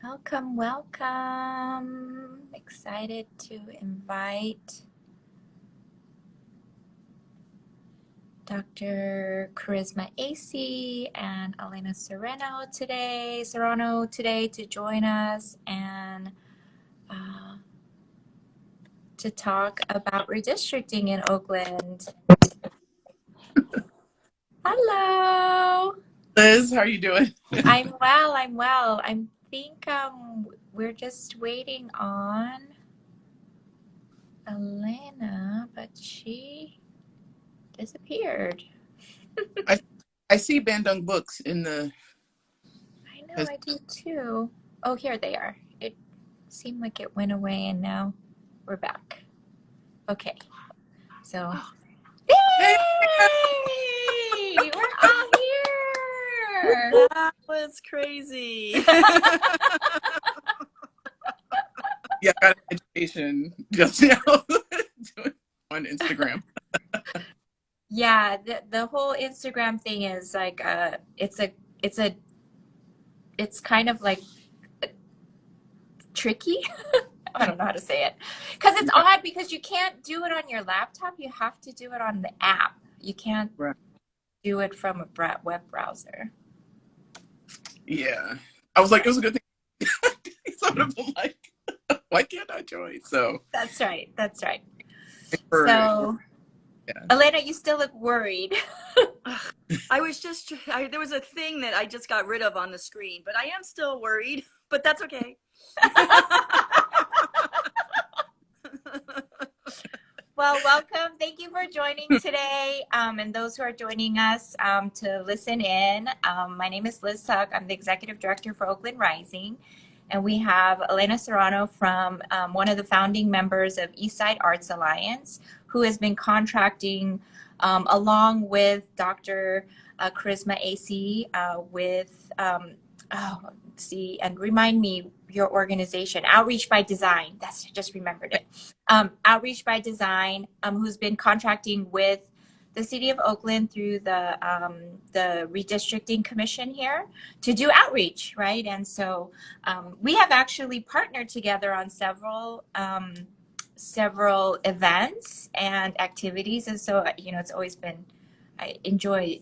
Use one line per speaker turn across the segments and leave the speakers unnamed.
Welcome, welcome. Excited to invite Dr. Charisma Acey and Elena Serrano today to join us and uh, to talk about redistricting in Oakland. Hello.
Liz, how are you doing?
I'm well, I'm well. I think we're just waiting on Elena, but she disappeared.
I I see Bandung books in the.
I know, I do too. Oh, here they are. It seemed like it went away and now we're back. Okay, so
Hey,
yay! We're all here!
That was crazy.
yeah, I got an education just now on Instagram.
Yeah, the whole Instagram thing is like it's kind of like tricky. I don't know how to say it. Because it's odd because you can't do it on your laptop. You have to do it on the app. You can't
Right.
do it from a web browser.
Yeah, I was like, it was a good thing. Sort of like, why can't I join? So
That's right. That's right.
for,
So,
yeah.
Elena, you still look worried.
I was just, there was a thing that I just got rid of on the screen, but I am still worried, but that's okay.
Well, welcome. Thank you for joining today. And those who are joining us to listen in. My name is Liz Tuck. I'm the Executive Director for Oakland Rising. And we have Elena Serrano from one of the founding members of Eastside Arts Alliance, who has been contracting along with Dr. Charisma Acey with, and remind me your organization, Outreach by Design. That's, just remembered it. Outreach by Design, who's been contracting with the city of Oakland through the Redistricting Commission here to do outreach, right? And so we have actually partnered together on several events and activities. And so, it's always been, I enjoy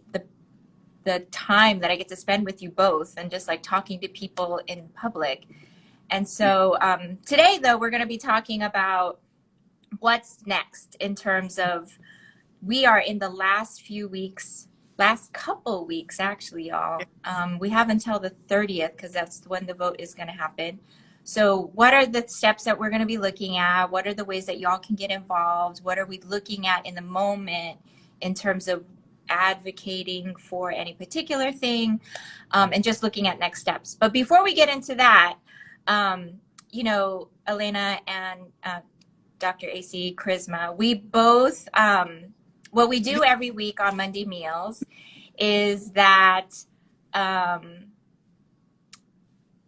the time that I get to spend with you both and just like talking to people in public. And so today, though, we're going to be talking about what's next in terms of, we are in the last couple weeks, actually, y'all. We have until the 30th because that's when the vote is going to happen. So what are the steps that we're going to be looking at? What are the ways that y'all can get involved? What are we looking at in the moment in terms of advocating for any particular thing, and just looking at next steps? But before we get into that, Elena and Dr. Acey, Charisma, we both, what we do every week on Monday Meals is that,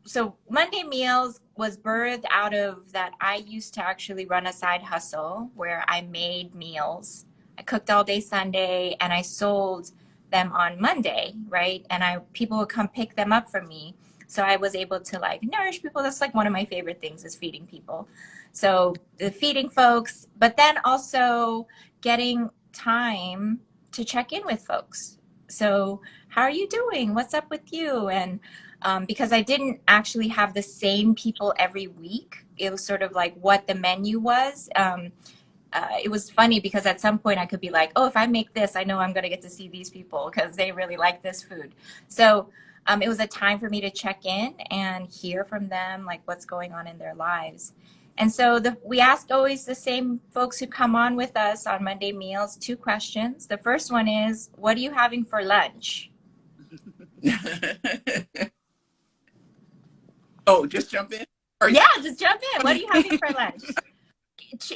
so Monday Meals was birthed out of that. I used to actually run a side hustle where I made meals. I cooked all day Sunday and I sold them on Monday, right? And people would come pick them up from me. So I was able to like nourish people. That's like one of my favorite things, is feeding people. So the feeding folks, but then also getting time to check in with folks. So how are you doing? What's up with you? And because I didn't actually have the same people every week, it was sort of like what the menu was. It was funny because at some point I could be like, oh, if I make this, I know I'm going to get to see these people because they really like this food. So it was a time for me to check in and hear from them, like what's going on in their lives. And so we ask always the same folks who come on with us on Monday Meals 2 questions. The first one is, what are you having for lunch?
Oh, just jump in.
Yeah, just jump in. What are you having for lunch?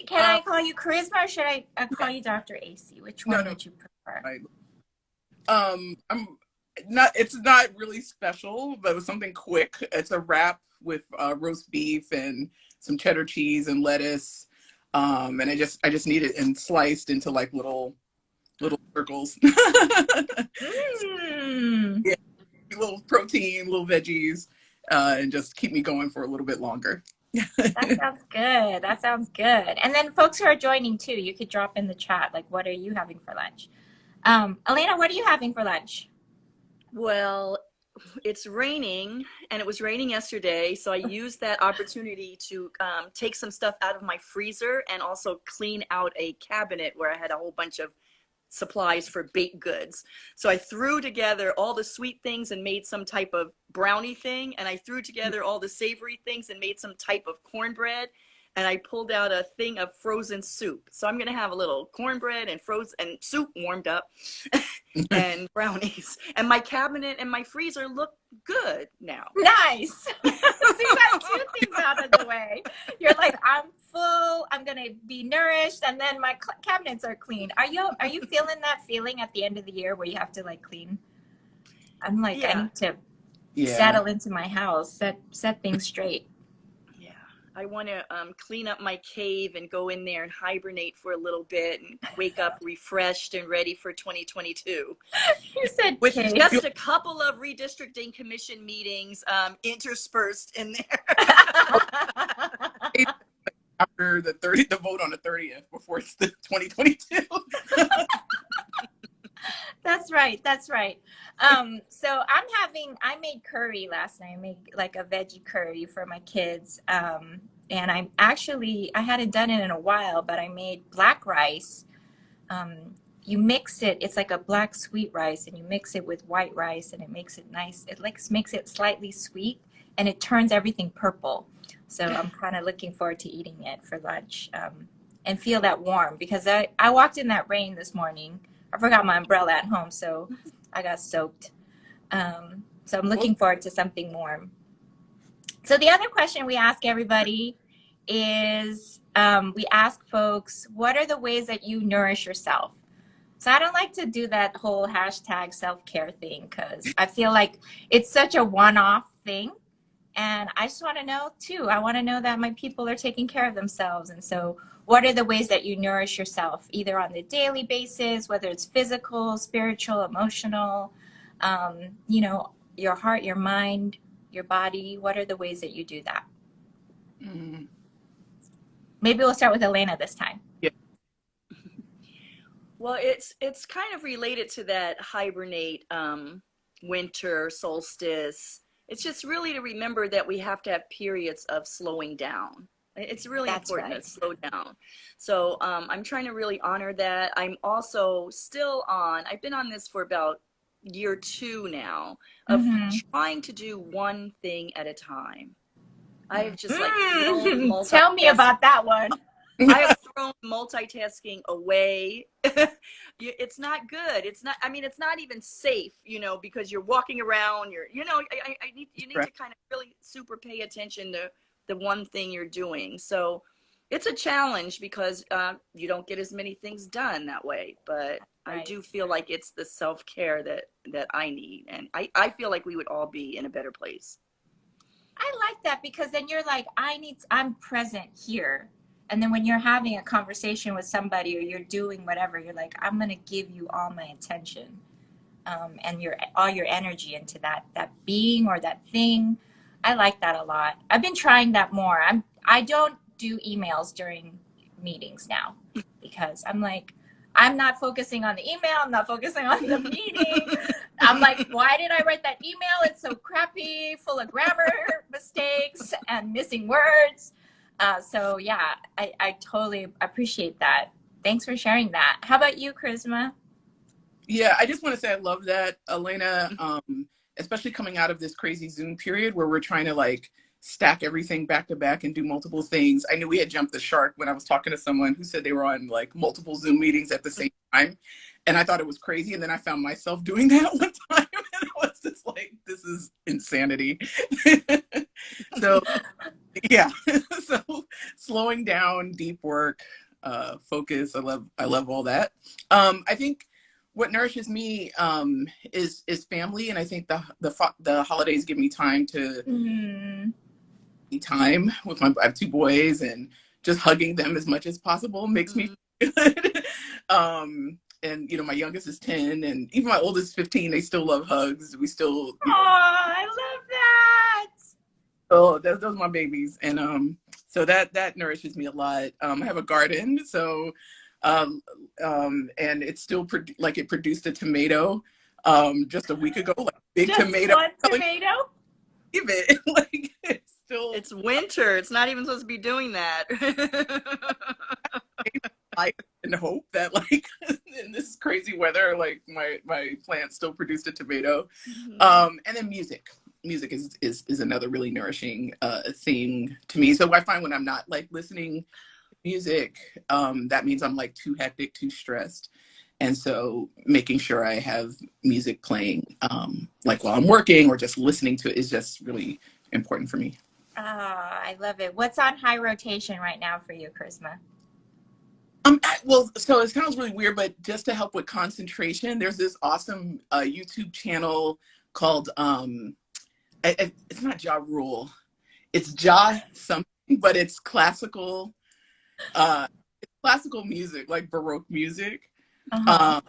Can I call you Charisma or should I call you Dr. Acey? Which one would you prefer?
I'm not. It's not really special, but it was something quick. It's a wrap with roast beef and some cheddar cheese and lettuce, and I just need it and sliced into like little circles. Yeah, little protein, little veggies, and just keep me going for a little bit longer.
That sounds good. That sounds good. And then folks who are joining too, you could drop in the chat, like, what are you having for lunch? Elena, what are you having for lunch?
Well, it's raining, and it was raining yesterday, so I used that opportunity to take some stuff out of my freezer and also clean out a cabinet where I had a whole bunch of supplies for baked goods. So I threw together all the sweet things and made some type of brownie thing, and I threw together all the savory things and made some type of cornbread, and I pulled out a thing of frozen soup. So I'm gonna have a little cornbread and frozen and soup warmed up and brownies. And my cabinet and my freezer look good now.
Nice. So you got two things out of the way. You're like, I'm full, I'm gonna be nourished, and then my cabinets are clean. Are you feeling that feeling at the end of the year where you have to like clean? I'm like, I need to settle into my house, set things straight.
Yeah, I want to clean up my cave and go in there and hibernate for a little bit and wake up refreshed and ready for 2022.
You said
with
cave.
just a couple of redistricting commission meetings interspersed in there.
After the vote on the 30th, before it's the 2022.
That's right. So I made curry last night. I made like a veggie curry for my kids. And I hadn't done it in a while, but I made black rice. You mix it, it's like a black sweet rice, and you mix it with white rice, and it makes it nice. It makes it slightly sweet, and it turns everything purple. So I'm kind of looking forward to eating it for lunch, and feel that warm, because I walked in that rain this morning. I forgot my umbrella at home, so I got soaked. So I'm looking forward to something warm. So the other question we ask everybody is, we ask folks, what are the ways that you nourish yourself? So I don't like to do that whole hashtag self-care thing, because I feel like it's such a one-off thing. And I just want to know too, I want to know that my people are taking care of themselves. And so what are the ways that you nourish yourself, either on the daily basis, whether it's physical, spiritual, emotional, your heart, your mind, your body? What are the ways that you do that? Mm-hmm. Maybe we'll start with Elena this time.
Yeah.
Well, it's kind of related to that hibernate, winter solstice. It's just really to remember that we have to have periods of slowing down. It's really important to slow down. So I'm trying to really honor that. I'm also I've been on this for about year 2 now, of trying to do one thing at a time. I have just like thrown
Tell me about that one.
I have thrown multitasking away. It's not good. It's not even safe, because you're walking around, you need to kind of really super pay attention to the one thing you're doing. So it's a challenge, because you don't get as many things done that way, but right. I do feel like it's the self-care that I need. And I feel like we would all be in a better place.
I like that, because then you're like, I'm present here. And then when you're having a conversation with somebody, or you're doing whatever, you're like, I'm going to give you all my attention, and all your energy into that being or that thing. I like that a lot. I've been trying that more. I don't do emails during meetings now, because I'm like, I'm not focusing on the email. I'm not focusing on the meeting. I'm like, why did I write that email? It's so crappy, full of grammar mistakes and missing words. So yeah, I totally appreciate that. Thanks for sharing that. How about you, Charisma?
Yeah, I just want to say I love that, Elena, especially coming out of this crazy Zoom period where we're trying to like stack everything back to back and do multiple things. I knew we had jumped the shark when I was talking to someone who said they were on like multiple Zoom meetings at the same time. And I thought it was crazy. And then I found myself doing that one time. And it was just like, this is insanity. So yeah, so slowing down, deep work, focus. I love all that. I think what nourishes me is family, and I think the holidays give me time to be time with I have 2 boys, and just hugging them as much as possible makes me feel good. And my youngest is 10, and even my oldest is 15. They still love hugs. We still.
Oh, I love that.
Oh, those are my babies, and so that nourishes me a lot. I have a garden, so and it's still like it produced a tomato just a week ago, like big
Just
tomato.
one tomato?
Give it like it's still
It's winter. It's not even supposed to be doing that.
life and hope that like in this crazy weather, like my plants still produced a tomato. And then music is another really nourishing thing to me. So I find when I'm not like listening to music, that means I'm like too hectic, too stressed. And so making sure I have music playing like while I'm working or just listening to it is just really important for me.
I love it. What's on high rotation right now for you, Charisma?
Well, so it sounds really weird, but just to help with concentration, there's this awesome YouTube channel called it's not Ja Rule, it's Ja something, but it's classical music, like Baroque music.
Uh-huh.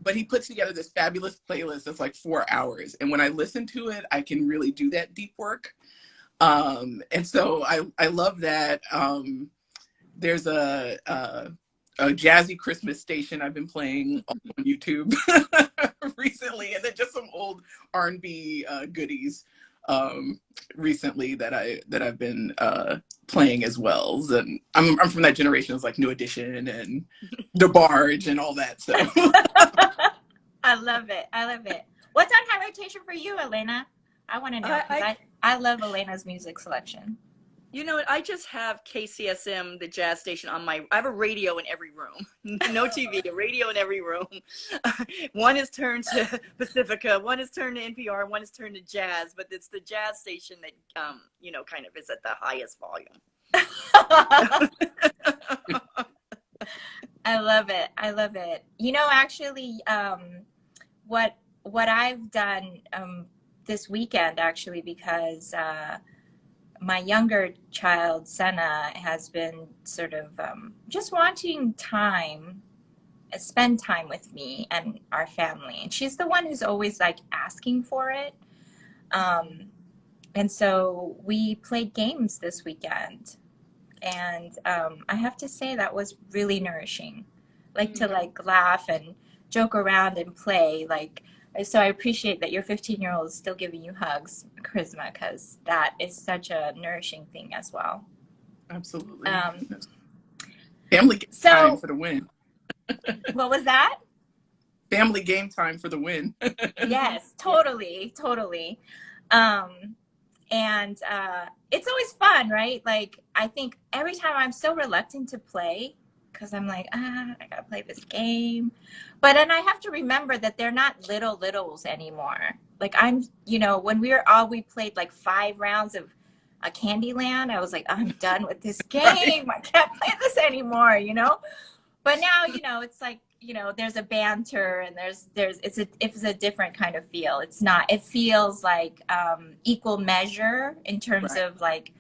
But he puts together this fabulous playlist that's like 4 hours, and when I listen to it, I can really do that deep work. And so I love that. There's a jazzy Christmas station I've been playing on YouTube recently, and then just some old R&B goodies recently that I've been playing as well. And I'm from that generation. It's like New Edition and DeBarge and all that. So
I love it. I love it. What's on high rotation for you, Elena? I want to know because I love Elena's music selection.
You know what? I just have KCSM, the jazz station, on I have a radio in every room. No TV, a radio in every room. One is turned to Pacifica, one is turned to NPR, one is turned to jazz, but it's the jazz station that, kind of is at the highest volume.
I love it. I love it. Actually, what I've done this weekend, actually, because my younger child, Senna, has been sort of just wanting spend time with me and our family. And she's the one who's always like asking for it. And so we played games this weekend. And I have to say that was really nourishing. Like to like laugh and joke around and play. So I appreciate that your 15-year-old is still giving you hugs, Charisma, because that is such a nourishing thing as well.
absolutely. Family game time for the win.
What was that?
Family game time for the win.
Yes, totally. And it's always fun, right? Like, I think every time I'm so reluctant to play because I'm like, I gotta play this game. But then I have to remember that they're not littles anymore. Like when we played like 5 rounds of a Candyland, I was like, I'm done with this game. Right. I can't play this anymore, But now, it's like, there's a banter and it's a different kind of feel. It feels like equal measure in terms of like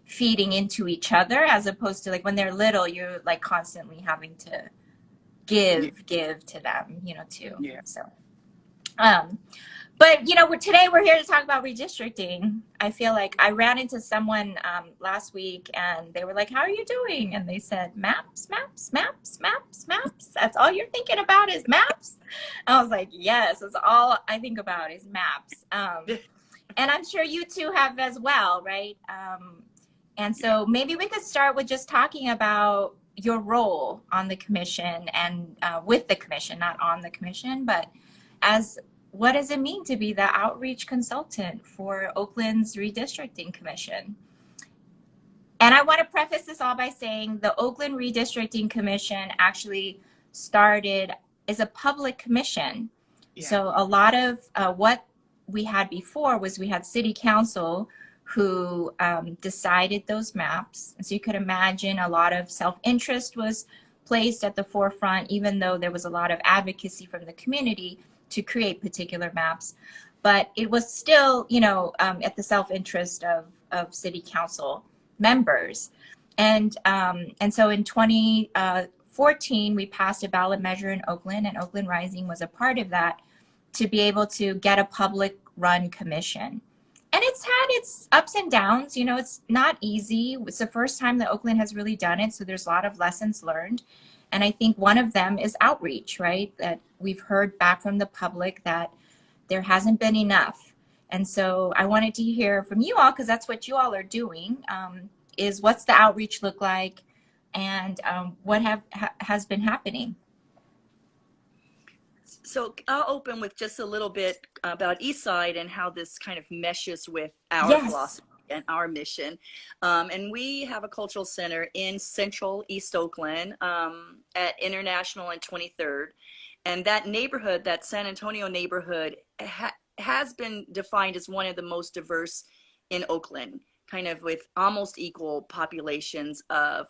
feeding into each other, as opposed to like when they're little, you're like constantly having to give to them, too.
Yeah.
So, but today we're here to talk about redistricting. I feel like I ran into someone last week and they were like, how are you doing? And they said, maps. That's all you're thinking about is maps? I was like, yes, that's all I think about is maps. And I'm sure you two have as well, right? And so maybe we could start with just talking about your role on the commission and with the commission, not on the commission, but what does it mean to be the outreach consultant for Oakland's Redistricting Commission? And I want to preface this all by saying the Oakland Redistricting Commission actually is a public commission. Yeah. So a lot of what we had before was we had city council who decided those maps. So you could imagine a lot of self-interest was placed at the forefront, even though there was a lot of advocacy from the community to create particular maps. But it was still, at the self-interest of city council members. And so in 2014, we passed a ballot measure in Oakland, and Oakland Rising was a part of that, to be able to get a public run commission. And it's had its ups and downs. You know, it's not easy. It's the first time that Oakland has really done it, so there's a lot of lessons learned. And I think one of them is outreach, right? That we've heard back from the public that there hasn't been enough. And so I wanted to hear from you all, because that's what you all are doing, is what's the outreach look like, and what has been happening?
So I'll open with just a little bit about Eastside and how this kind of meshes with our
Yes.
philosophy and our mission. And we have a cultural center in central East Oakland at International and 23rd. And that neighborhood, that San Antonio neighborhood, has been defined as one of the most diverse in Oakland, kind of with almost equal populations of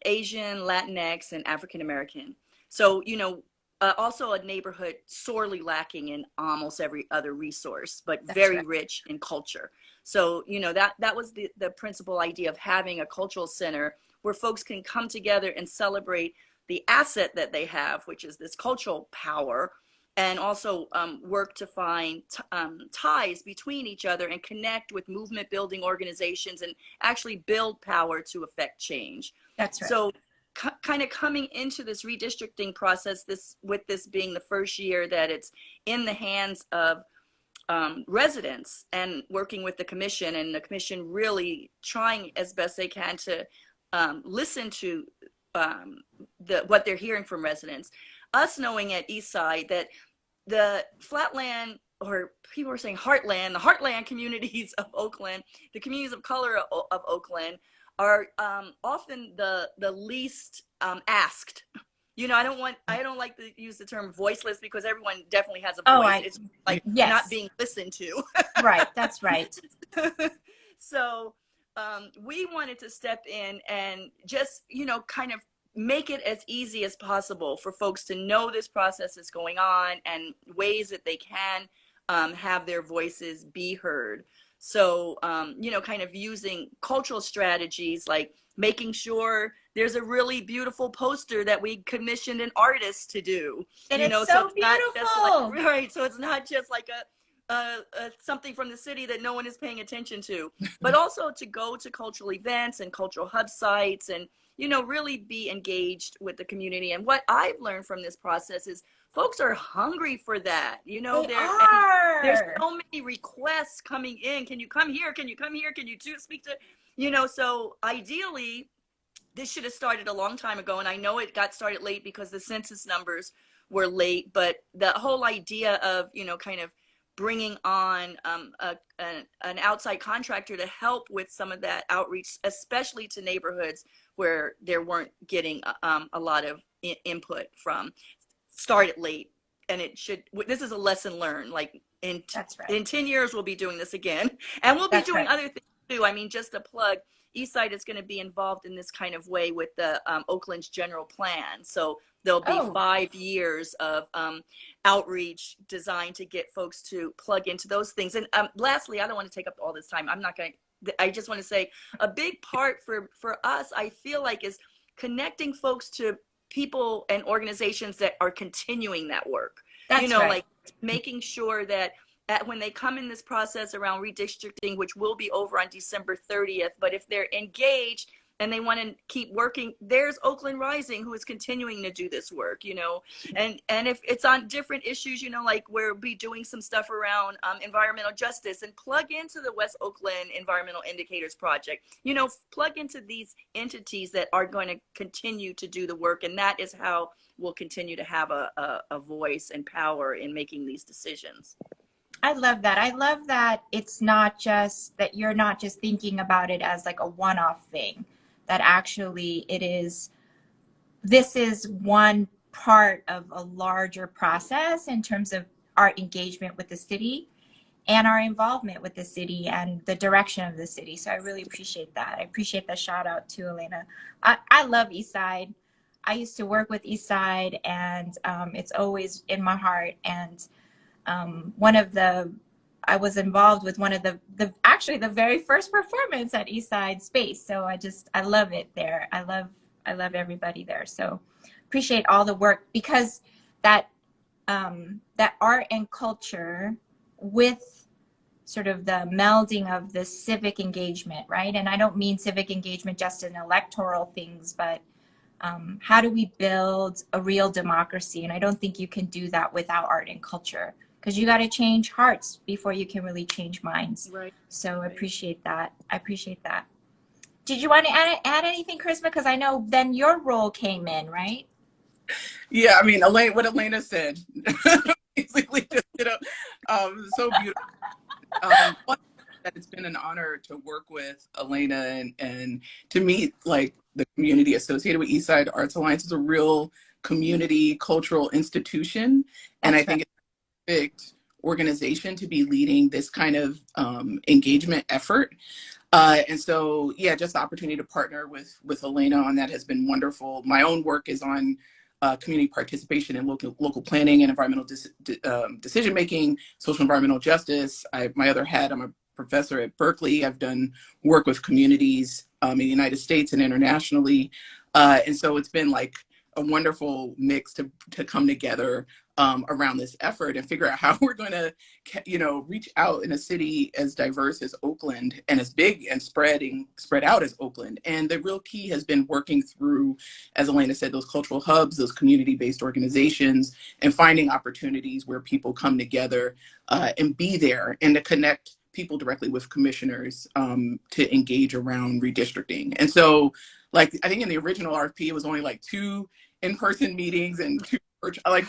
Asian, Latinx, and African American. So, you know, also a neighborhood sorely lacking in almost every other resource, but
That's
very
right.
rich in culture. So, you know, that was the principal idea of having a cultural center where folks can come together and celebrate the asset that they have, which is this cultural power, and also work to find ties between each other and connect with movement building organizations and actually build power to affect change.
That's right.
So kind of coming into this redistricting process, with this being the first year that it's in the hands of residents, and working with the commission, and the commission really trying as best they can to listen to what they're hearing from residents. Us knowing at Eastside that the flatland, or people are saying heartland, the heartland communities of Oakland, the communities of color of Oakland, are often the least asked. You know, I don't like to use the term voiceless, because everyone definitely has a voice. It's like
yes.
not being listened to.
Right, that's right.
So we wanted to step in and just, you know, kind of make it as easy as possible for folks to know this process is going on, and ways that they can have their voices be heard. So, you know, kind of using cultural strategies, like making sure there's a really beautiful poster that we commissioned an artist to do.
And
you know,
it's so
it's not just
beautiful.
like, right. So it's not just like something from the city that no one is paying attention to, but also to go to cultural events and cultural hub sites, and, you know, really be engaged with the community. And what I've learned from this process is folks are hungry for that. You know, there's so many requests coming in. Can you come here? Can you come here? Can you speak to, you know, so ideally this should have started a long time ago. And I know it got started late because the census numbers were late, but the whole idea of, you know, kind of bringing on an outside contractor to help with some of that outreach, especially to neighborhoods where there weren't getting a lot of input from, started late. And this is a lesson learned. Like in 10 years, we'll be doing this again, and we'll be doing other things too. I mean, just a plug, Eastside is going to be involved in this kind of way with the Oakland's general plan. So there'll be 5 years of outreach designed to get folks to plug into those things. And lastly, I don't want to take up all this time. I just want to say a big part for us, I feel like, is connecting folks to people and organizations that are continuing that work.
That's
you know,
right.
Like making sure that when they come in this process around redistricting, which will be over on December 30th, but if they're engaged and they want to keep working, there's Oakland Rising, who is continuing to do this work, you know, and if it's on different issues, you know, like we'll be doing some stuff around environmental justice, and plug into the West Oakland Environmental Indicators Project, you know, plug into these entities that are going to continue to do the work. And that is how we'll continue to have a voice and power in making these decisions.
I love that. I love that it's not just that you're not just thinking about it as like a one-off thing, that actually this is one part of a larger process in terms of our engagement with the city and our involvement with the city and the direction of the city. So I really appreciate that. I appreciate the shout out to Elena. I love Eastside. I used to work with Eastside, and it's always in my heart. And I was involved with one of actually the very first performance at Eastside Space. So I love it there. I love everybody there. So appreciate all the work, because that art and culture with sort of the melding of the civic engagement, right? And I don't mean civic engagement just in electoral things, but how do we build a real democracy? And I don't think you can do that without art and culture, because you got to change hearts before you can really change minds.
Right.
So I appreciate that. I appreciate that. Did you want to add anything, Charisma? Because I know then your role came in, right?
Yeah, I mean, Elaine, what Elena said, basically, just, so beautiful. That it's been an honor to work with Elena and to meet like the community associated with Eastside Arts Alliance. Is a real community cultural institution, and I think it's a perfect organization to be leading this kind of engagement effort. And so, yeah, just the opportunity to partner with Elena on that has been wonderful. My own work is on community participation in local planning and environmental decision making, social environmental justice. My other hat, I'm a professor at Berkeley. I've done work with communities in the United States and internationally, and so it's been like a wonderful mix to come together around this effort and figure out how we're going to, reach out in a city as diverse as Oakland and as big and spread out as Oakland. And the real key has been working through, as Elena said, those cultural hubs, those community-based organizations, and finding opportunities where people come together and be there and to connect people directly with commissioners to engage around redistricting. And so, like, I think in the original RFP, it was only like 2 in-person meetings and 2 virtual,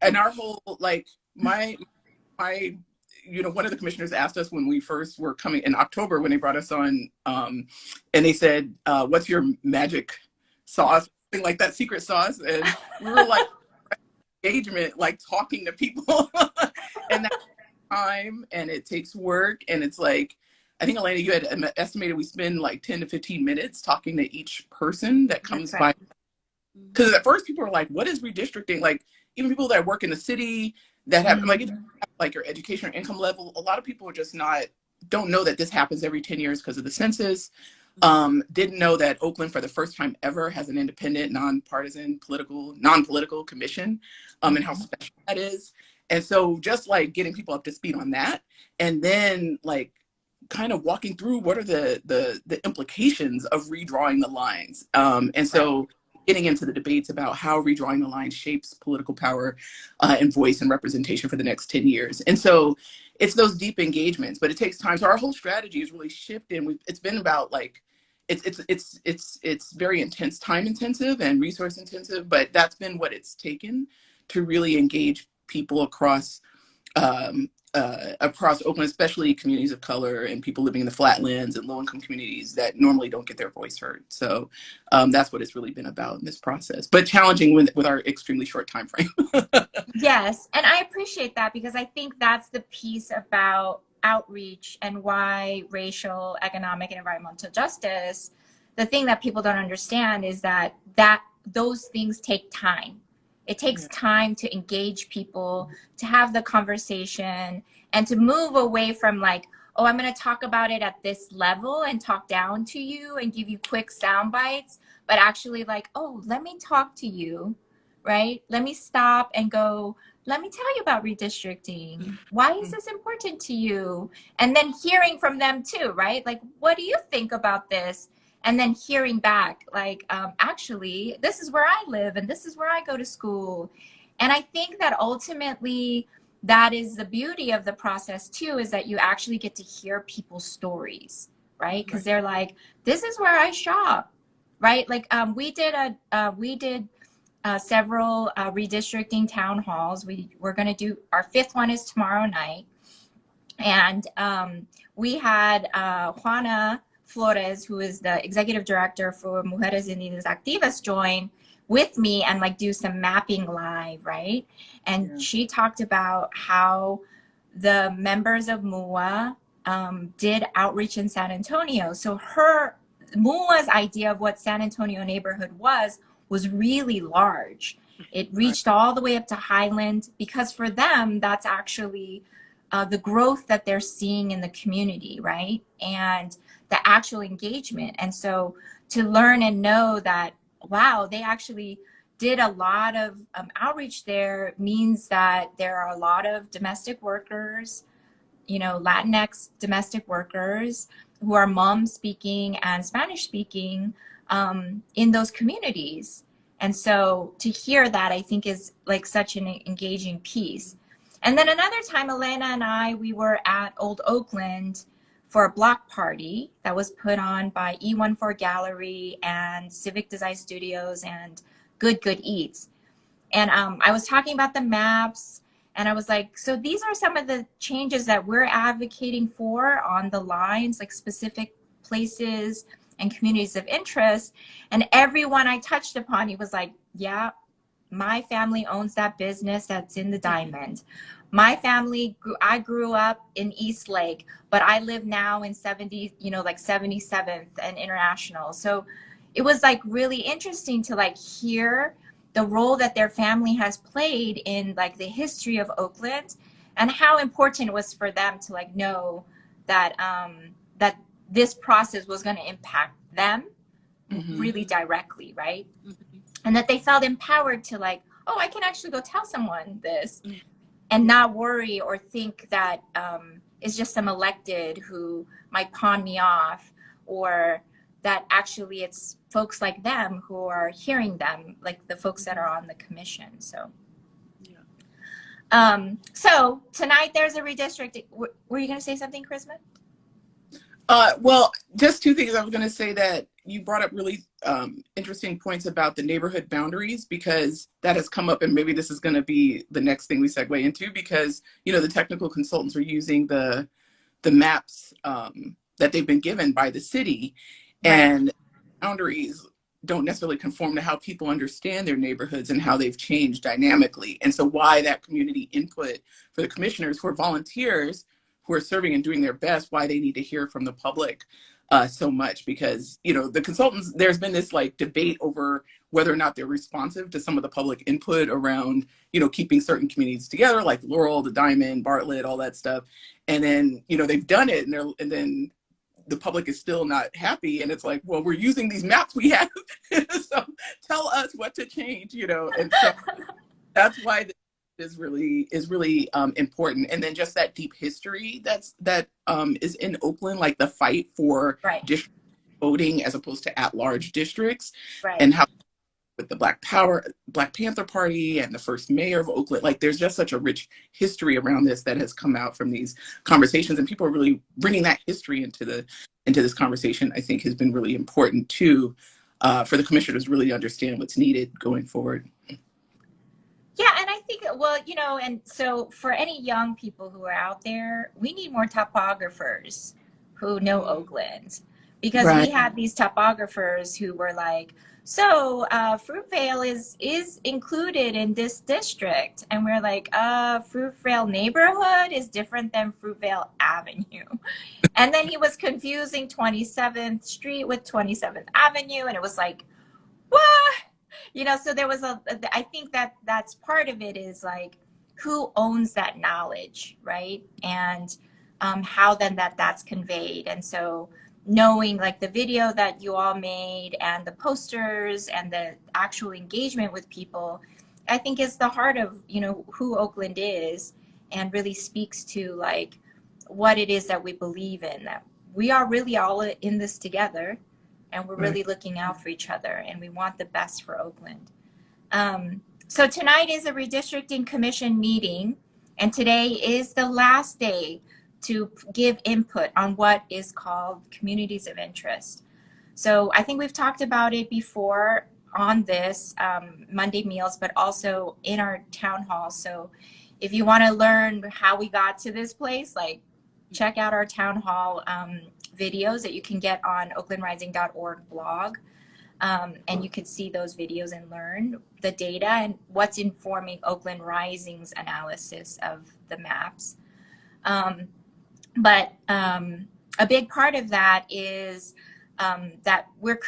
and our whole, like, my, one of the commissioners asked us when we first were coming in October when they brought us on, and they said, what's your magic sauce? Something like that, secret sauce. And we were like, engagement, like talking to people. And that time, and it takes work. And it's like, I think, Elena, you had estimated we spend like 10 to 15 minutes talking to each person that comes by. Because at first people are like, what is redistricting? Like, even people that work in the city that have, like your education or income level, a lot of people are just don't know that this happens every 10 years because of the census. Didn't know that Oakland, for the first time ever, has an independent, nonpartisan, non-political commission, and how special that is. And so just like getting people up to speed on that, and then like kind of walking through what are the implications of redrawing the lines. And so getting into the debates about how redrawing the line shapes political power and voice and representation for the next 10 years. And so it's those deep engagements, but it takes time. So our whole strategy is really shifting. It's been about like, it's very intense, time intensive and resource intensive, but that's been what it's taken to really engage people across Oakland, especially communities of color and people living in the flatlands and low-income communities that normally don't get their voice heard. So that's what it's really been about in this process, but challenging with our extremely short time frame.
Yes, and I appreciate that, because I think that's the piece about outreach and why racial, economic, and environmental justice, the thing that people don't understand is that those things take time. It takes time to engage people, to have the conversation, and to move away from like, oh, I'm going to talk about it at this level and talk down to you and give you quick sound bites, but actually like, oh, let me talk to you, right? Let me stop and go, let me tell you about redistricting. Why is this important to you? And then hearing from them too, right? Like, what do you think about this? And then hearing back, like, actually, this is where I live and this is where I go to school. And I think that ultimately that is the beauty of the process too, is that you actually get to hear people's stories, right? Because they're like, this is where I shop, right? Like we did several redistricting town halls. We're going to do, our 5th one is tomorrow night. And we had Juana Flores, who is the executive director for Mujeres Indígenas Activas, join with me and like do some mapping live, right? And she talked about how the members of MUA did outreach in San Antonio. So MUA's idea of what San Antonio neighborhood was really large. It reached all the way up to Highland, because for them, that's actually the growth that they're seeing in the community, right? And the actual engagement. And so to learn and know that, wow, they actually did a lot of outreach there means that there are a lot of domestic workers Latinx domestic workers who are mom speaking and Spanish speaking in those communities. And so to hear that, I think is like such an engaging piece. And then another time, Elena and I, we were at Old Oakland for a block party that was put on by E14 Gallery and Civic Design Studios and Good Good Eats. And I was talking about the maps, and I was like, so these are some of the changes that we're advocating for on the lines, like specific places and communities of interest. And everyone I touched upon, he was like, yeah, my family owns that business that's in the diamond. My family, I grew up in East Lake, but I live now in 77th and International. So it was like really interesting to like hear the role that their family has played in like the history of Oakland and how important it was for them to like know that that this process was going to impact them really directly, right? And that they felt empowered to like, oh, I can actually go tell someone this and not worry or think that it's just some elected who might pawn me off, or that actually it's folks like them who are hearing them, like the folks that are on the commission. So, so tonight there's a redistricting. Were you going to say something, Charisma?
Well, just two things. I was going to say that you brought up really interesting points about the neighborhood boundaries, because that has come up, and maybe this is going to be the next thing we segue into, because, the technical consultants are using the maps that they've been given by the city, and boundaries don't necessarily conform to how people understand their neighborhoods and how they've changed dynamically. And so why that community input for the commissioners who are volunteers, who are serving and doing their best, why they need to hear from the public so much, because, the consultants, there's been this like debate over whether or not they're responsive to some of the public input around, keeping certain communities together, like Laurel, the Diamond, Bartlett, all that stuff. And then, they've done it, and then the public is still not happy. And it's like, well, we're using these maps we have. So tell us what to change, and so that's why is really important. And then just that deep history that is in Oakland, like the fight for district voting as opposed to at-large districts, and how with the Black Panther Party and the first mayor of Oakland, like there's just such a rich history around this that has come out from these conversations, and people are really bringing that history into this conversation. I think has been really important too, for the commissioners to really understand what's needed going forward.
Yeah, and I think, well, and so for any young people who are out there, we need more topographers who know Oakland, because we had these topographers who were like, so Fruitvale is included in this district, and we're like, Fruitvale neighborhood is different than Fruitvale Avenue. And then he was confusing 27th Street with 27th Avenue, and it was like, what? So there was I think that's part of it, is like who owns that knowledge, right? And how then that's conveyed. And so knowing like the video that you all made and the posters and the actual engagement with people, I think is the heart of, who Oakland is, and really speaks to like what it is that we believe in, that we are really all in this together, and we're really looking out for each other, and we want the best for Oakland. So tonight is a redistricting commission meeting, and today is the last day to give input on what is called communities of interest. So I think we've talked about it before on this Monday meals, but also in our town hall. So if you want to learn how we got to this place, like check out our town hall videos that you can get on oaklandrising.org blog. And you can see those videos and learn the data and what's informing Oakland Rising's analysis of the maps. But a big part of that is that we're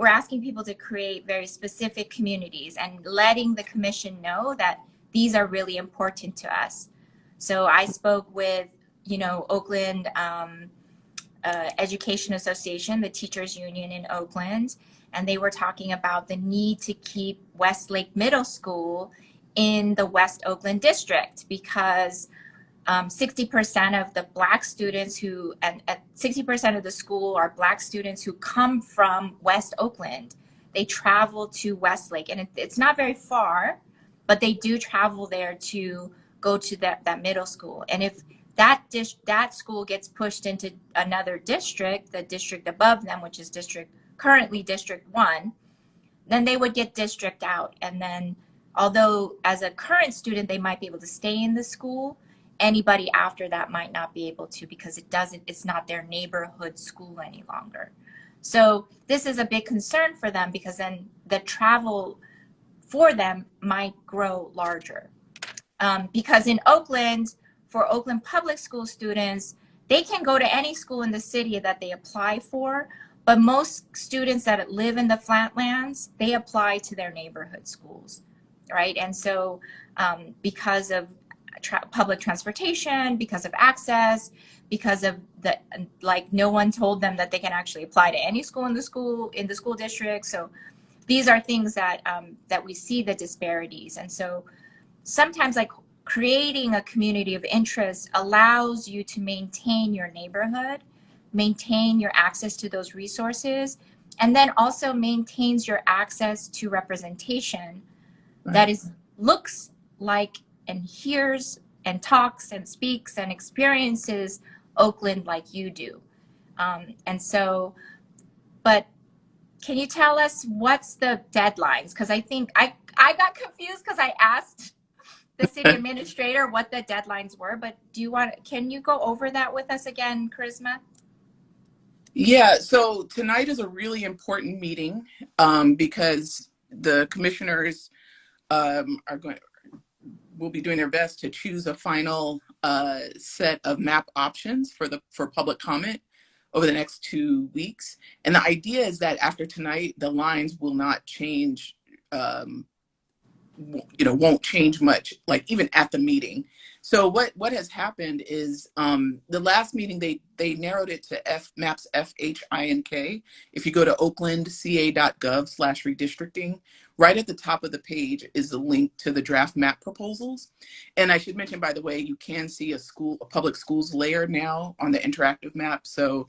asking people to create very specific communities and letting the commission know that these are really important to us. So I spoke with, Oakland Education Association, the teachers union in Oakland, and they were talking about the need to keep Westlake Middle School in the West Oakland district, because 60% of the Black students who, and 60% of the school are Black students who come from West Oakland. They travel to Westlake, and it's not very far, but they do travel there to go to that middle school. And if that school gets pushed into another district, the district above them, which is currently District 1, then they would get district out. And then, although as a current student, they might be able to stay in the school, anybody after that might not be able to, because it's not their neighborhood school any longer. So this is a big concern for them, because then the travel for them might grow larger. Because in Oakland, for Oakland public school students, they can go to any school in the city that they apply for, but most students that live in the flatlands, they apply to their neighborhood schools, right? And so because of public transportation, because of access, because of no one told them that they can actually apply to any school in the school district. So these are things that that we see the disparities. And so sometimes, like, creating a community of interest allows you to maintain your neighborhood, maintain your access to those resources, and then also maintains your access to representation that looks like and hears and talks and speaks and experiences Oakland like you do. And so, but can you tell us what's the deadlines? Because I think I got confused because I asked the city administrator what the deadlines were, but can you go over that with us again, Charisma?
Yeah, so tonight is a really important meeting because the commissioners will be doing their best to choose a final set of map options for public comment over the next 2 weeks. And the idea is that after tonight, the lines will not change, won't change much, like even at the meeting. So what has happened is the last meeting, they narrowed it to maps FHINK. If you go to oaklandca.gov/redistricting, right at the top of the page is the link to the draft map proposals. And I should mention, by the way, you can see a public schools layer now on the interactive map. So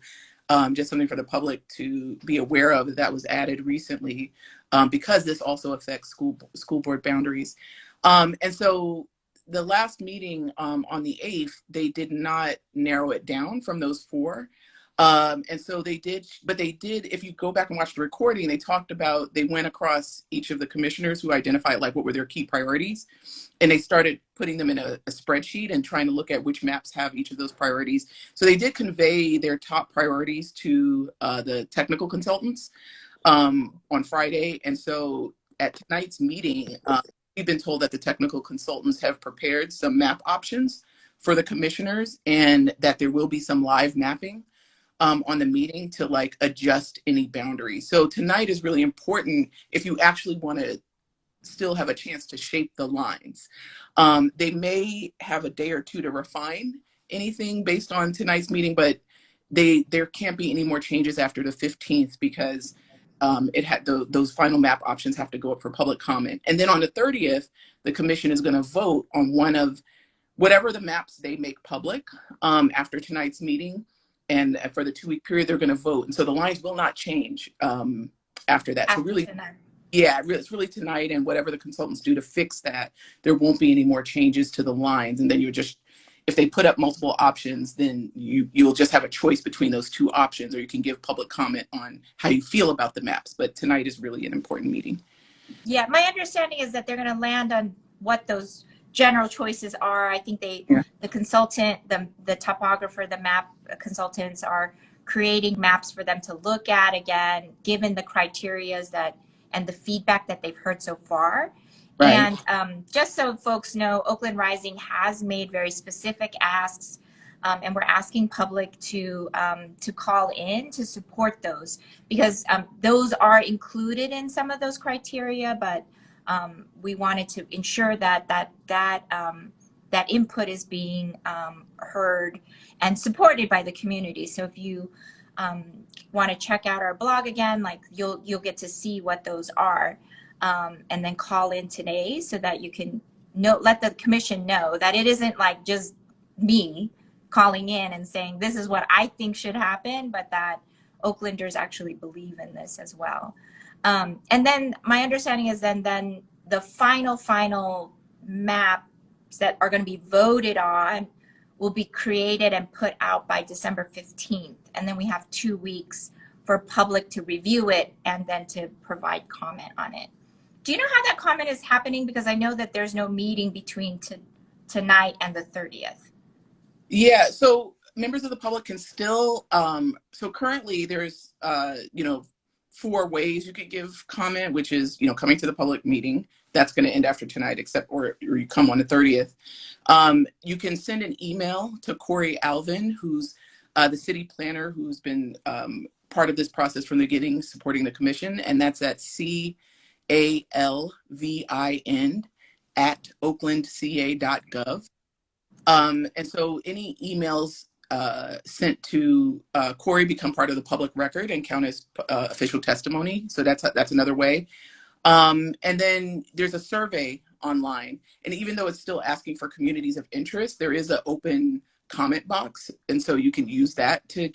just something for the public to be aware of, that was added recently because this also affects school board boundaries. And so the last meeting on the 8th, they did not narrow it down from those 4. And so they did, if you go back and watch the recording, they went across each of the commissioners who identified like what were their key priorities. And they started putting them in a spreadsheet and trying to look at which maps have each of those priorities. So they did convey their top priorities to the technical consultants on Friday. And so at tonight's meeting, we've been told that the technical consultants have prepared some map options for the commissioners, and that there will be some live mapping on the meeting to like adjust any boundaries. So tonight is really important if you actually want to still have a chance to shape the lines. They may have a day or two to refine anything based on tonight's meeting, but there can't be any more changes after the 15th because those final map options have to go up for public comment. And then on the 30th, the commission is going to vote on one of whatever the maps they make public after tonight's meeting. And for the 2-week period, they're going to vote. And so the lines will not change after that. So really, yeah, it's really tonight, and whatever the consultants do to fix that, there won't be any more changes to the lines. And then if they put up multiple options, then you'll just have a choice between those 2 options, or you can give public comment on how you feel about the maps. But tonight is really an important meeting.
Yeah, my understanding is that they're going to land on what those general choices are. I think the consultant, the topographer, the map consultants are creating maps for them to look at again, given the criterias and the feedback that they've heard so far. Right. And just so folks know, Oakland Rising has made very specific asks, and we're asking public to call in to support those, because those are included in some of those criteria, but we wanted to ensure that input is being heard and supported by the community. So if you want to check out our blog again, like you'll get to see what those are, and then call in today so that you can let the commission know that it isn't like just me calling in and saying, this is what I think should happen, but that Oaklanders actually believe in this as well. And then my understanding is then the final maps that are going to be voted on will be created and put out by December 15th. And then we have 2 weeks for public to review it and then to provide comment on it. Do you know how that comment is happening? Because I know that there's no meeting between tonight and the 30th.
Yeah, so members of the public can still, so currently there's, 4 ways you could give comment, which is, coming to the public meeting. That's going to end after tonight, or you come on the 30th. You can send an email to Corey Alvin, who's the city planner, who's been part of this process from the beginning, supporting the commission, and that's at calvin@oaklandca.gov. And so any emails sent to Corey become part of the public record and count as official testimony. So that's another way. And then there's a survey online. And even though it's still asking for communities of interest, there is an open comment box. And so you can use that to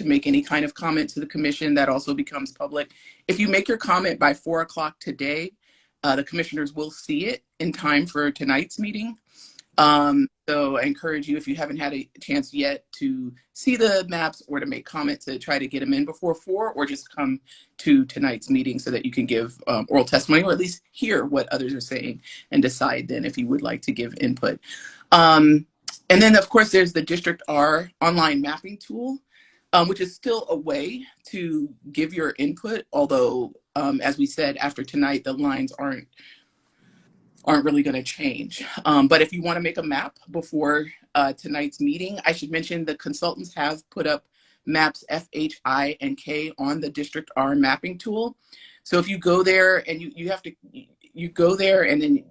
make any kind of comment to the commission. That also becomes public. If you make your comment by 4 o'clock today, the commissioners will see it in time for tonight's meeting. So I encourage you, if you haven't had a chance yet to see the maps or to make comments, to try to get them in before 4, or just come to tonight's meeting so that you can give oral testimony, or at least hear what others are saying and decide then if you would like to give input. And then of course there's the District R online mapping tool, which is still a way to give your input, although as we said, after tonight, the lines aren't really going to change. But if you want to make a map before tonight's meeting, I should mention the consultants have put up maps F, H, I, and K on the District R mapping tool. So if you go there and you have to go there, and then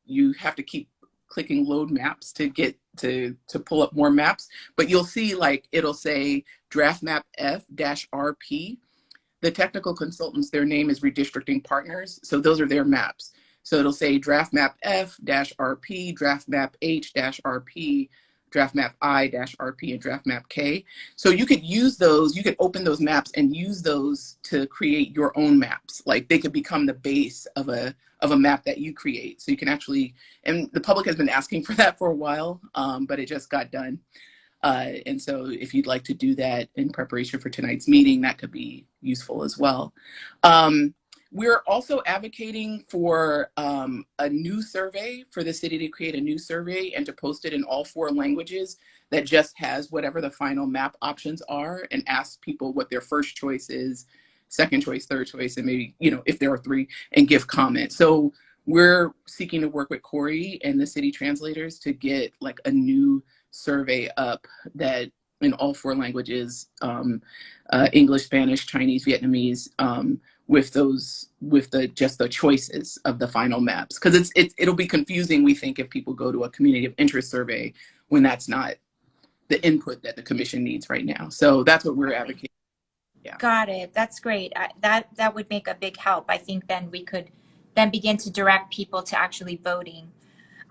you have to keep clicking load maps to get to pull up more maps. But you'll see, like, it'll say draft map F-RP. The technical consultants, their name is Redistricting Partners. So those are their maps. So it'll say draft map F-RP, draft map H-RP, draft map I-RP, and draft map K. So you could use those, you could open those maps and use those to create your own maps. Like, they could become the base of a map that you create. So you can actually, and the public has been asking for that for a while, but it just got done. And so if you'd like to do that in preparation for tonight's meeting, that could be useful as well. We're also advocating for a new survey, for the city to create a new survey and to post it in all 4 languages that just has whatever the final map options are, and ask people what their first choice is, second choice, third choice, and maybe, if there are 3, and give comment. So we're seeking to work with Corey and the city translators to get like a new survey up that in all 4 languages, English, Spanish, Chinese, Vietnamese, with the choices of the final maps, because it'll be confusing, we think, if people go to a community of interest survey when that's not the input that the commission needs right now. So that's what we're advocating. Yeah.
Got it. That's great. That would make a big help. I think then we could then begin to direct people to actually voting.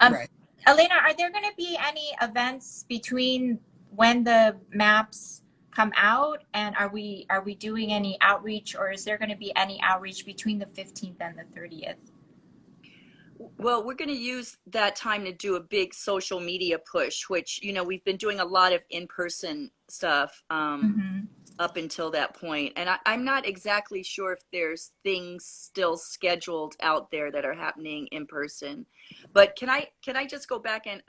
Right.
Elena, are there going to be any events between when the maps come out, and are we doing any outreach, or is there going to be any outreach between the 15th and the 30th?
Well, we're going to use that time to do a big social media push, which, we've been doing a lot of in-person stuff up until that point. And I'm not exactly sure if there's things still scheduled out there that are happening in person. But can I just go back and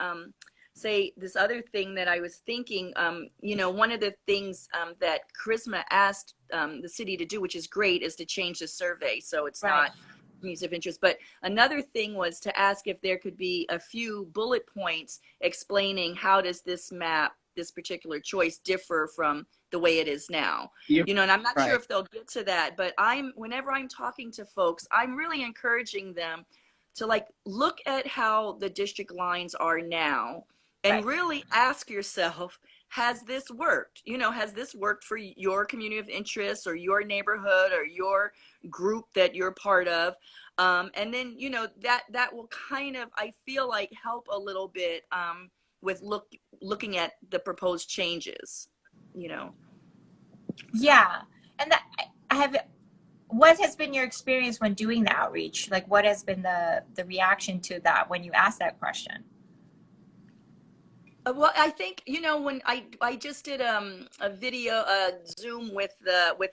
say this other thing that I was thinking? One of the things that Charisma asked the city to do, which is great, is to change the survey so it's not communities of interest. But another thing was to ask if there could be a few bullet points explaining how does this map, this particular choice, differ from the way it is now.
Yep.
And I'm not sure if they'll get to that, but whenever I'm talking to folks, I'm really encouraging them to look at how the district lines are now and really ask yourself, has this worked? Has this worked for your community of interest or your neighborhood or your group that you're part of? And then, that will kind of, I feel like, help a little bit with looking at the proposed changes, you know.
Yeah. And that, I have, what has been your experience when doing the outreach? Like, what has been the reaction to that when you ask that question?
Well, I think, you know, when I just did a video, Zoom with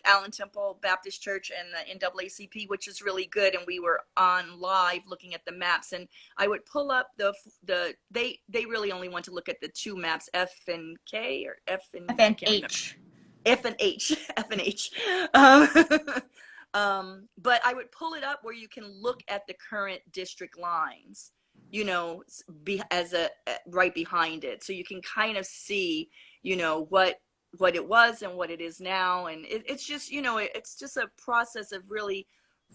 Allen Temple Baptist Church and the NAACP, which is really good, and we were on live looking at the maps, and I would pull up they really only want to look at the two maps, F and K, or F and
H.
F and H, F and H. But I would pull it up where you can look at the current district lines, you know, right behind it, so you can kind of see, you know, what it was and what it is now. And it's just, you know, it's just a process of really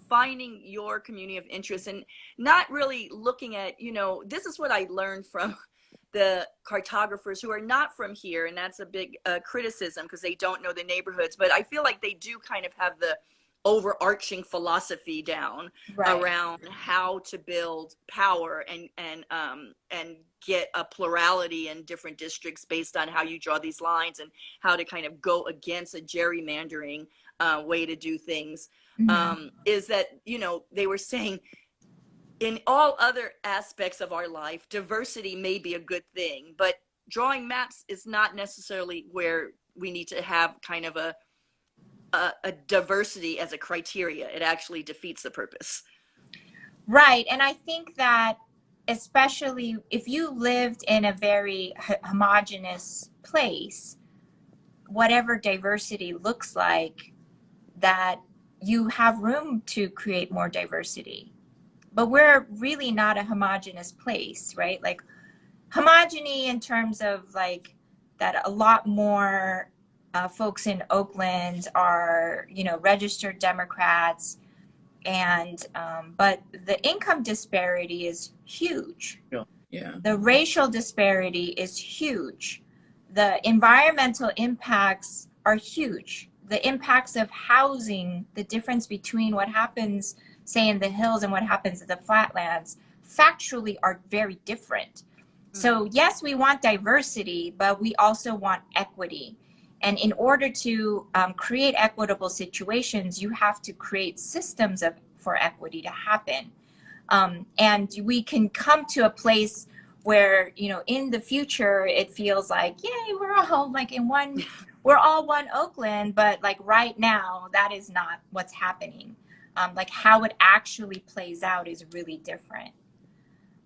finding your community of interest, and not really looking at, you know, this is what I learned from the cartographers who are not from here, and that's a big criticism, because they don't know the neighborhoods. But I feel like they do kind of have the overarching philosophy down, right, around how to build power and get a plurality in different districts based on how you draw these lines, and how to kind of go against a gerrymandering way to do things. Is that, you know, they were saying, in all other aspects of our life, diversity may be a good thing, but drawing maps is not necessarily where we need to have kind of a diversity as a criteria. It actually defeats the purpose.
Right. And I think that, especially if you lived in a very homogenous place, whatever diversity looks like, that you have room to create more diversity. But we're really not a homogenous place, right? Like, homogeny in terms of like that a lot more folks in Oakland are, you know, registered Democrats, and but the income disparity is huge.
Yeah.
The racial disparity is huge. The environmental impacts are huge. The impacts of housing, the difference between what happens, say, in the hills and what happens in the flatlands, factually are very different. So yes, we want diversity, but we also want equity. And in order to create equitable situations, you have to create systems for equity to happen. And we can come to a place where, you know, in the future, it feels like, yay, we're all like we're all one Oakland, but like right now, that is not what's happening. Like how it actually plays out is really different.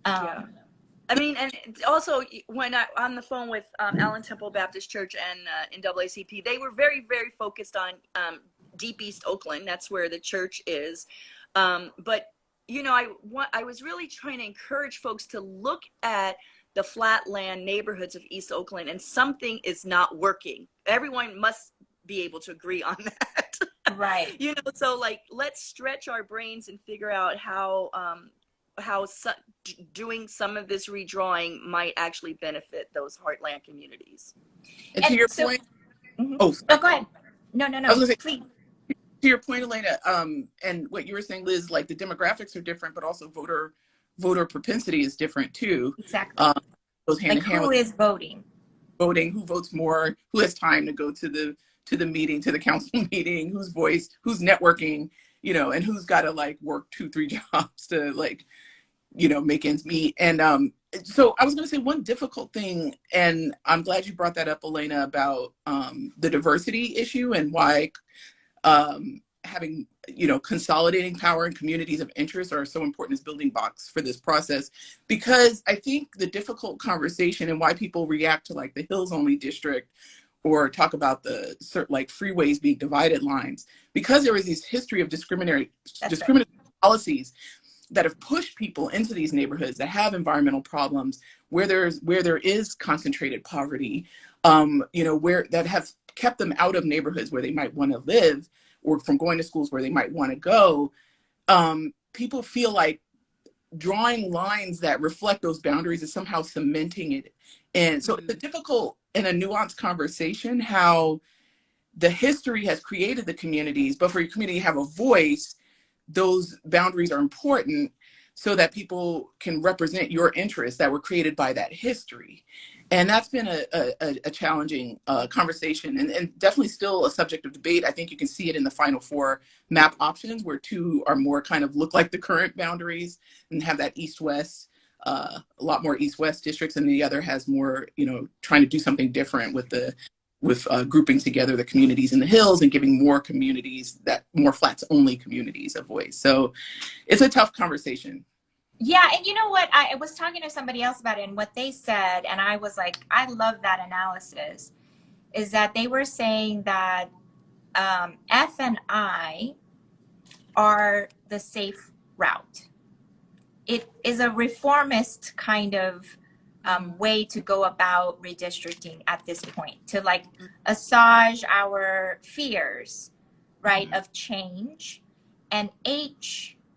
Yeah. I mean, and also when I on the phone with Allen Temple Baptist Church and NAACP, they were very, very focused on Deep East Oakland. That's where the church is. But, you know, I was really trying to encourage folks to look at the flatland neighborhoods of East Oakland, and something is not working. Everyone must be able to agree on that.
Right.
You know, so like, let's stretch our brains and figure out how doing some of this redrawing might actually benefit those heartland communities.
And to your point,
oh, go ahead. No,
I was gonna say,
please.
To your point, Elena, and what you were saying, Liz, like the demographics are different, but also voter propensity is different too.
Exactly.
Goes hand in hand
who is voting,
who votes more, who has time to go to the meeting, to the council meeting, who's networking, you know, and who's got to like work 2-3 jobs to like, you know, make ends meet. And so I was going to say one difficult thing, and I'm glad you brought that up, Elena, about the diversity issue and why having, you know, consolidating power and communities of interest are so important as building blocks for this process. Because I think the difficult conversation and why people react to like the Hills Only district or talk about the like freeways being divided lines, because there was this history of discriminatory policies that have pushed people into these neighborhoods that have environmental problems, where there is concentrated poverty, you know, where that have kept them out of neighborhoods where they might want to live, or from going to schools where they might want to go. People feel like drawing lines that reflect those boundaries is somehow cementing it. And so it's a difficult and a nuanced conversation how the history has created the communities, but for your community to have a voice, those boundaries are important so that people can represent your interests that were created by that history. And that's been a challenging conversation, and definitely still a subject of debate. I think you can see it in the final four map options, where two are more kind of look like the current boundaries and have that east-west, a lot more east-west districts, and the other has more, trying to do something different with grouping together the communities in the hills and giving more communities, that more flats only communities, a voice. So it's a tough conversation.
Yeah, and you know what? I was talking to somebody else about it, and what they said, and I was like, I love that analysis, is that they were saying that F and I are the safe route. It is a reformist kind of way to go about redistricting at this point, to like assuage our fears, right, of change. And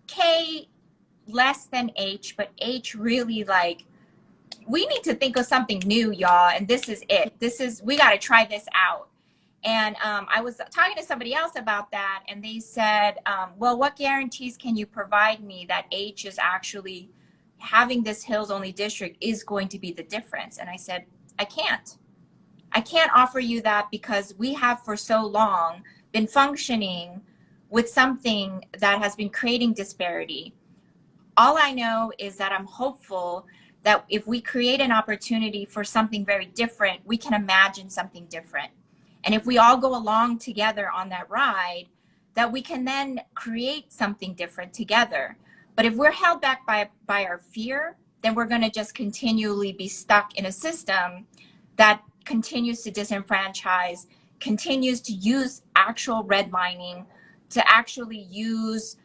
K less than H, but H really like, we need to think of something new, y'all. And this is it. We got to try this out. And I was talking to somebody else about that, and they said, well, what guarantees can you provide me that H is actually having this hills only district is going to be the difference? And I said, I can't offer you that, because we have for so long been functioning with something that has been creating disparity. All I know is that I'm hopeful that if we create an opportunity for something very different, we can imagine something different. And if we all go along together on that ride, that we can then create something different together. But if we're held back by our fear, then we're going to just continually be stuck in a system that continues to disenfranchise, continues to use actual redlining, to actually use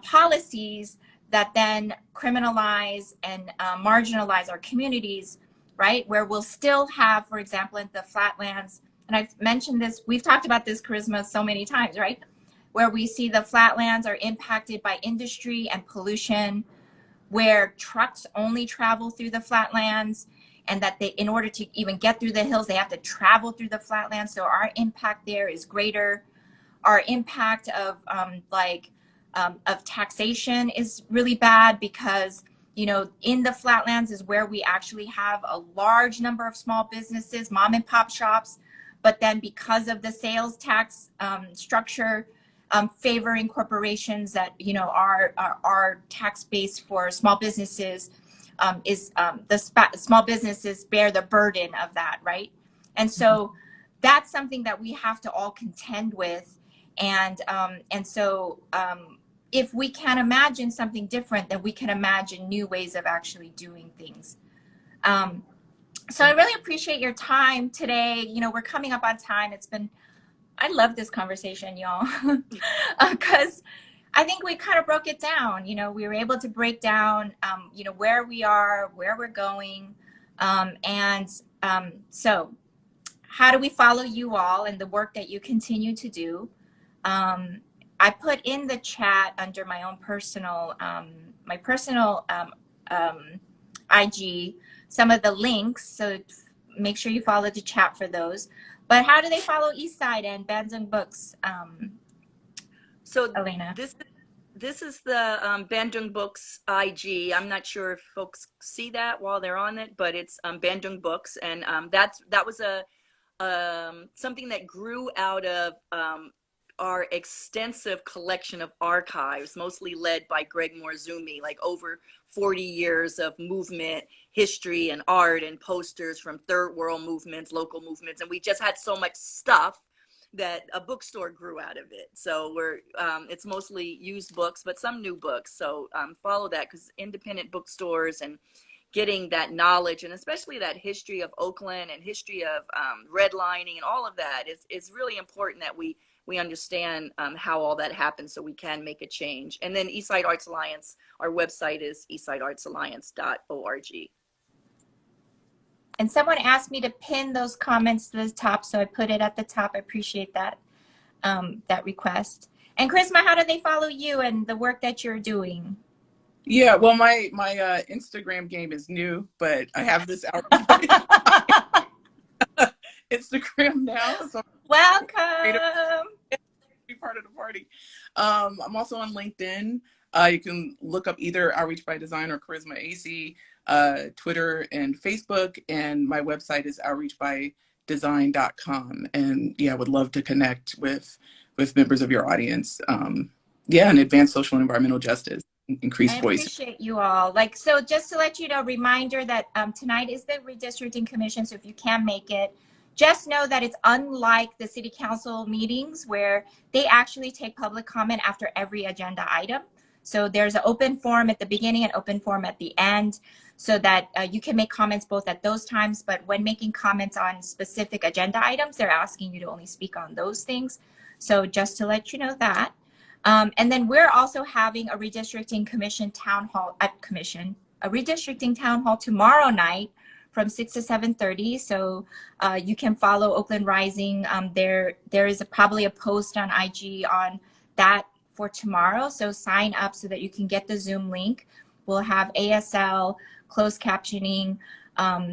policies that then criminalize and marginalize our communities, right? Where we'll still have, for example, in the flatlands, and I've mentioned this, we've talked about this, Charisma, so many times, right? Where we see the flatlands are impacted by industry and pollution, where trucks only travel through the flatlands, and that they, in order to even get through the hills, they have to travel through the flatlands. So our impact there is greater. Our impact of taxation is really bad, because in the flatlands is where we actually have a large number of small businesses, mom and pop shops, but then because of the sales tax structure favoring corporations, that our tax base for small businesses is small businesses bear the burden of that, right? And so that's something that we have to all contend with. And so if we can imagine something different, then we can imagine new ways of actually doing things. So I really appreciate your time today. We're coming up on time. I love this conversation, y'all, because I think we kind of broke it down. We were able to break down, where we are, where we're going. So how do we follow you all and the work that you continue to do? I put in the chat under my own personal, IG, some of the links. So make sure you follow the chat for those. But how do they follow Eastside and Bandung Books?
So
Elena.
This is the Bandung Books IG. I'm not sure if folks see that while they're on it, but it's Bandung Books, and that was something that grew out of our extensive collection of archives, mostly led by Greg Morzumi, like over 40 years of movement history and art and posters from third world movements, local movements, and we just had so much stuff that a bookstore grew out of it. So it's mostly used books, but some new books. So follow that, because independent bookstores and getting that knowledge, and especially that history of Oakland and history of redlining and all of that is really important, that we understand how all that happens, so we can make a change. And then Eastside Arts Alliance, our website is eastsideartsalliance.org.
And someone asked me to pin those comments to the top, so I put it at the top. I appreciate that, that request. And Charisma, how do they follow you and the work that you're doing?
Yeah, well, my Instagram game is new, but I have this out Instagram now. So
welcome.
Be part of the party. I'm also on LinkedIn. You can look up either Outreach by Design or Charisma Acey. Twitter and Facebook, and my website is outreachbydesign.com. And yeah, I would love to connect with members of your audience. Yeah, and advance social and environmental justice, increase
I
voice.
appreciate you all. Like, so just to let you know, reminder that tonight is the Redistricting Commission. So if you can make it, just know that it's unlike the city council meetings where they actually take public comment after every agenda item. So there's an open forum at the beginning and open forum at the end, so that you can make comments both at those times. But when making comments on specific agenda items, they're asking you to only speak on those things. So just to let you know that. And then we're also having a redistricting commission town hall a redistricting town hall tomorrow night from 6 to 7:30. So you can follow Oakland Rising. There is probably a post on IG on that for tomorrow. So sign up so that you can get the Zoom link. We'll have ASL, closed captioning,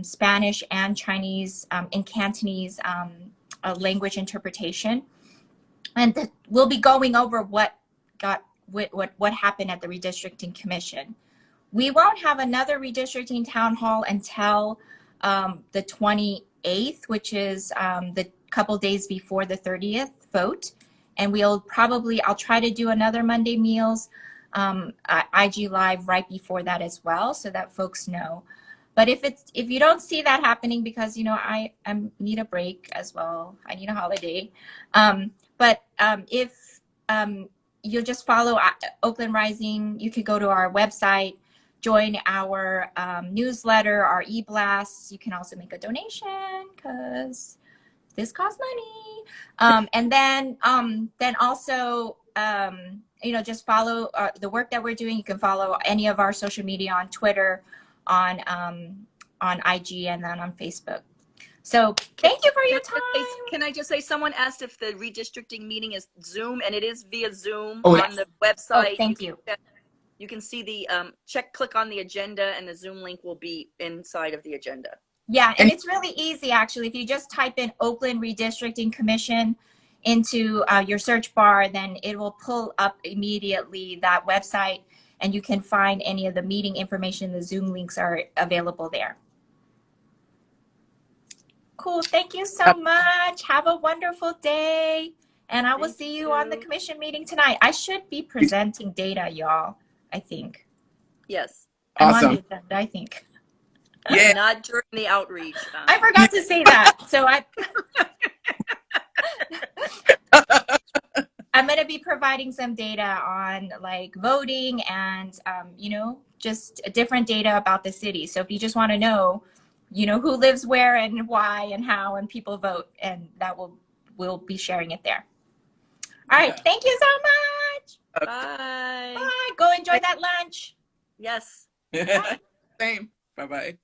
Spanish and Chinese and Cantonese language interpretation. And we'll be going over what happened at the Redistricting Commission. We won't have another redistricting town hall until the 28th, which is the couple days before the 30th vote. And I'll try to do another Monday Meals IG Live right before that as well, so that folks know. But if you don't see that happening, because I need a break as well, I need a holiday. But if you'll just follow Oakland Rising, you could go to our website, join our newsletter, our e-blasts. You can also make a donation because this costs money. And then also, just follow the work that we're doing. You can follow any of our social media on Twitter, on IG, and then on Facebook. So thank you for your time.
Can I just say, someone asked if the redistricting meeting is Zoom, and it is via Zoom
Yes.
on the website.
Oh, thank you.
You can see the click on the agenda, and the Zoom link will be inside of the agenda.
Yeah, and it's really easy, actually. If you just type in Oakland Redistricting Commission into your search bar, then it will pull up immediately that website, and you can find any of the meeting information. The Zoom links are available there. Cool. Thank you so much. Have a wonderful day. And I will see you on the commission meeting tonight. I should be presenting data, y'all, I think.
Yes.
I'm
Awesome.
on the agenda, I think.
Yeah.
Not during the outreach.
I forgot to say that. So I'm going to be providing some data on like voting and, just different data about the city. So if you just want to know, who lives where and why and how and people vote, and that we'll be sharing it there. All right.
Yeah.
Thank you so much.
Bye.
Bye. Go enjoy that lunch.
Yes.
Same. Bye-bye.